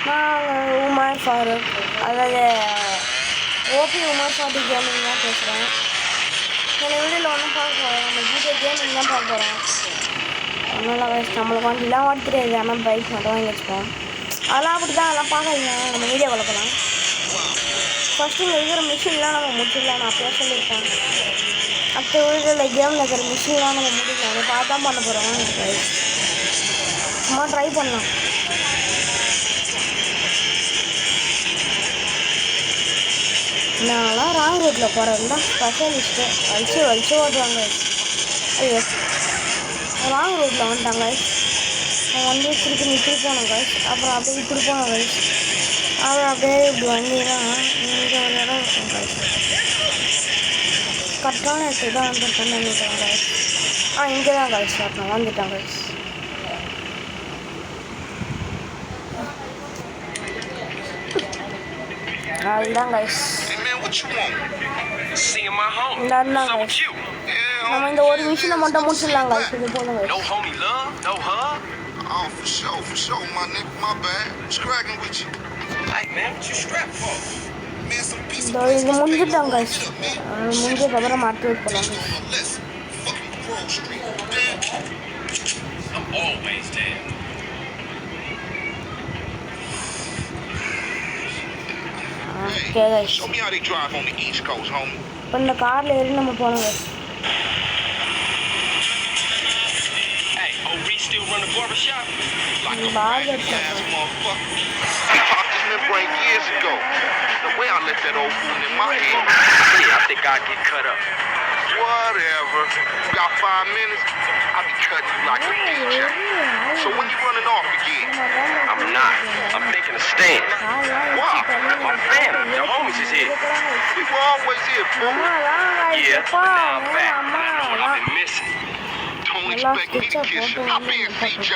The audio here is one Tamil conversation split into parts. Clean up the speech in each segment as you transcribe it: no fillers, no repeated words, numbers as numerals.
நான் உமர் ஃபாரூக், அதாவது ஓபி உமர் ஃபாரூக் கேமிங் தான் பேசுகிறேன். இந்த வீடியோவில் ஒன்றும் பார்க்க போகிறோம், நம்ம ஜிடிஏ கேமிங் தான் பார்க்க போகிறோம். அதனால் நம்மளுக்கு வண்டிலாம் ஓட்ட தெரியாது, ஆனால் பைக் மட்டும் வாங்கி வச்சுப்போம். அதெல்லாம் அப்படி தான், அதெல்லாம் பார்க்காதீங்க. நம்ம வீடியோ வளர்க்கலாம். ஃபஸ்ட்டு இங்கே இருக்கிற மிஷின்லாம் நம்ம முடிச்சிடலாம், நான் அப்பயே சொல்லியிருப்பேன். அடுத்த வீடியோவில் கேமில் இருக்கிற மிஷின்லாம் நம்ம முடிக்கலாம், அதை பார்த்து தான் பண்ண போகிறோம். சும்மா ட்ரை பண்ணலாம். நான்லாம் ராங் ரூட்டில் போகிறது தான் ஸ்பெஷலிஸ்ட்டு. வலிச்சு ஓட்டுவாங்க. ஐயோ, ராங் ரூட்டில் வந்துட்டாங்க. அவங்க வந்து திருப்பி நிறுத்தி போனோம் கைஸ். அப்புறம் அப்படியே இப்படி போனோம் கைஸ். அப்புறம் அப்படியே இப்படி வந்தீங்கன்னா இங்கே ஒரு இடம் இருக்கும் கைஸ். கரெக்டான இடத்துக்கு தான் வந்துருக்கேன்னு நினைக்கிறேன் கைஸ். இங்கே தான் கைஸ் வரணும், வந்துட்டேன் கைஸ். அதுதான் கைஸ். நம்ம இந்த ஒரு மிஷினை மட்டும் முடிச்சிடலாம் கைஸ். இது போதும் guys. Oh, for sure, my nigga, my bad. What's cracking with you? Hey, man, what you strapped for? Man, some piece of இது முடிஞ்சிட்டாங்க கைஸ். முடிஞ்சதுக்கு அப்புறம் மாற்றி வைக்கலாம். Fucking Grove Street. I'm always dead. Okay guys. Show me how they drive on the East Coast, homie. இப்போ இந்த காரில் ஏறி நம்ம போனோம் guys. Run the barbershop like a ass motherfucker. I popped this membrane years ago. The way I let that old fool in my head. Yeah, I think I'll get cut up. Whatever. You got 5 minutes? I'll be cutting you like a DJ. So when you running off again? I'm not. I'm thinking of staying. Why? My family, the homies is here. We were always here, fool. Yeah, but now I'm back. I know what I've been missing. Don't expect me to kiss you. Hop in, CJ.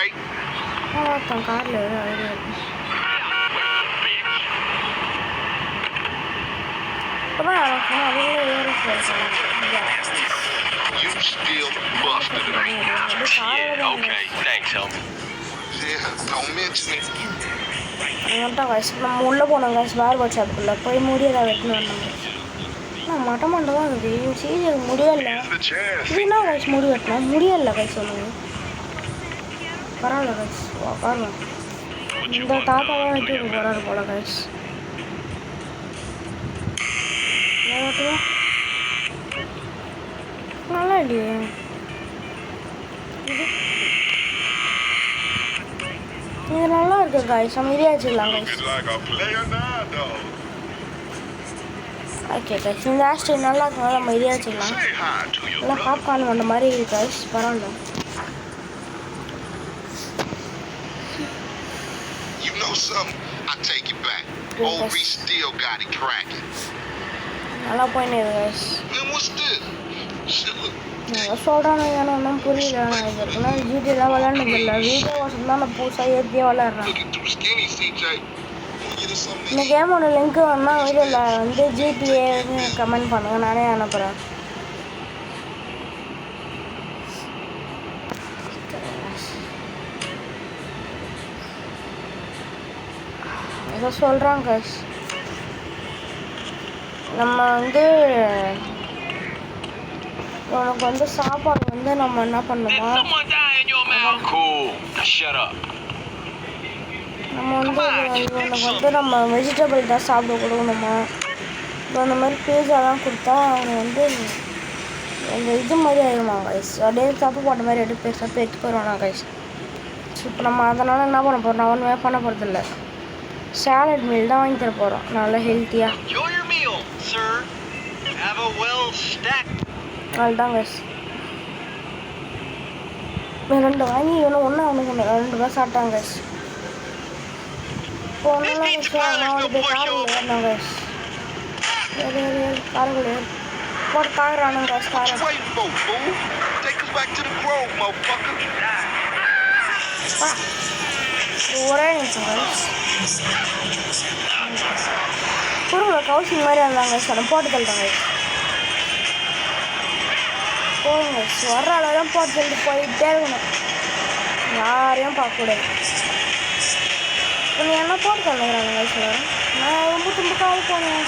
You still busted it. Yeah, okay. Thanks, homie. Yeah, don't mention it. நம்ம உள்ளே போனோம் கைஸ். பார்பர் ஷாப்புக்குள்ளே போய் முடியலை வெட்டினு வந்தோம். நான் மட்ட மண்டை தான் இருக்குது. சீரியல் முடியலை. இதுனா கைஸ் முடி வெட்டினோம், முடியலை கைஸ். சொல்லுங்க, பரவாயில்ல கைஸ். பாருங்க, இந்த தாத்தா தான் வெட்டிட்டு போகிறாரு போல கைஸ். நல்லா இல்லையே இது நல்லா இருக்கு கைஸ். நம்ம இதே வச்சுக்கலாம் கைஸ். ஓகே கைஸ், இந்த ஆஸ்ட்ரி நல்லா இருக்கனால நம்ம இதே வச்சுக்கலாம். நல்லா பாப்கார்ன் வந்த மாதிரி இருக்கு கைஸ், பரவாயில்ல. நல்லா போயின்னு இருக்கு கைஸ். நல்லா சொல்கிறானு ஏன்னா ஒன்றும் புரியல. இதுக்குன்னா ஜிடிலாம் விளையாண்டுதில்ல. வீடியோ வாசம் தான் நான் புதுசாக ஏற்றியே விளையாடுறேன். இந்த கேமோட லிங்க்கு வேணால் வீடியோவில் வந்து ஜிடிஏன்னு கமெண்ட் பண்ணுங்கள், நானே அனுப்புகிறேன். ஏதோ சொல்கிறாங்க கைஸ். நம்ம வந்து உனக்கு வந்து சாப்பாடு வந்து நம்ம என்ன பண்ணுமா, நம்ம வந்து உனக்கு வந்து நம்ம வெஜிடபிள் தான் சாப்பிட கொடுக்கணுமா. இப்போ அந்த மாதிரி பீஸாலாம் கொடுத்தா அவங்க வந்து அந்த இது மாதிரி ஆகிடுமா கைஸ். அப்படியே தப்பு போட்ட மாதிரி எடுத்து பெருசாக எடுத்து போயிடுவானா கைஸ். இப்போ நம்ம அதனால் என்ன பண்ண போகிறோம், நான் ஒன்றுமே பண்ண போகிறதில்ல. சாலட் மீல் தான் வாங்கி தர போகிறோம், நல்லா ஹெல்த்தியாக. அதுதான் கைஸ். 2 வாங்கி இவனும் ஒன்று அவனுக்கு 2 பேர் சாப்பிட்டாங்க கைஸ். இப்போ ஒன்றும் கைஸ், நான் வந்து போய் காருக்குள்ள ஏறினோம் கைஸ். காருக்குள்ள ஏறி போட்டு காரானுங்க கைஸ். காரை ஒரே நிமிஷம் கைஸ். குறுங்க கவுசிங் மாதிரி இருந்தாங்க கைஸ். அதை போட்டு தள்ளிட்டாங்க கைஸ். போங்க வர்ற அளவுதான் போட்டு சொல்லிட்டு போயிட்டே இருக்கணும், யாரையும் பார்க்கக்கூடாது. இப்போ நீ என்ன போட்டு தந்துக்கிறாங்க வயசில் நான் ரொம்ப தும்புக்காக போனேன்.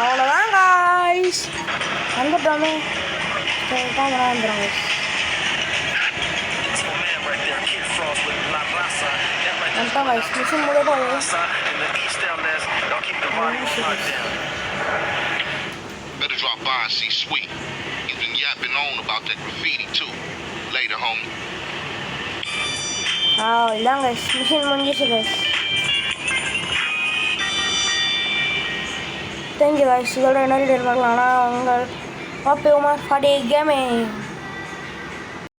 அவ்வளோதான் காய்ஸ் வந்துட்டோமே ஸ்ட்ரைட்டாக விளாண்டுறோம். வந்துட்டோம் காய்ஸ் மிஷின் முடிய போகுது. Better drop by and see Sweet. He's been yapping on about that graffiti too. Later, homie. இதான் காய்ஸ் மிஷின் முடிஞ்சிச்சு காய்ஸ். Thank you guys. இதோட என்ன வீடியோ பார்க்கலாம். ஆனால் உங்கள் ஓபி உமர் ஃபாடி கேமிங்.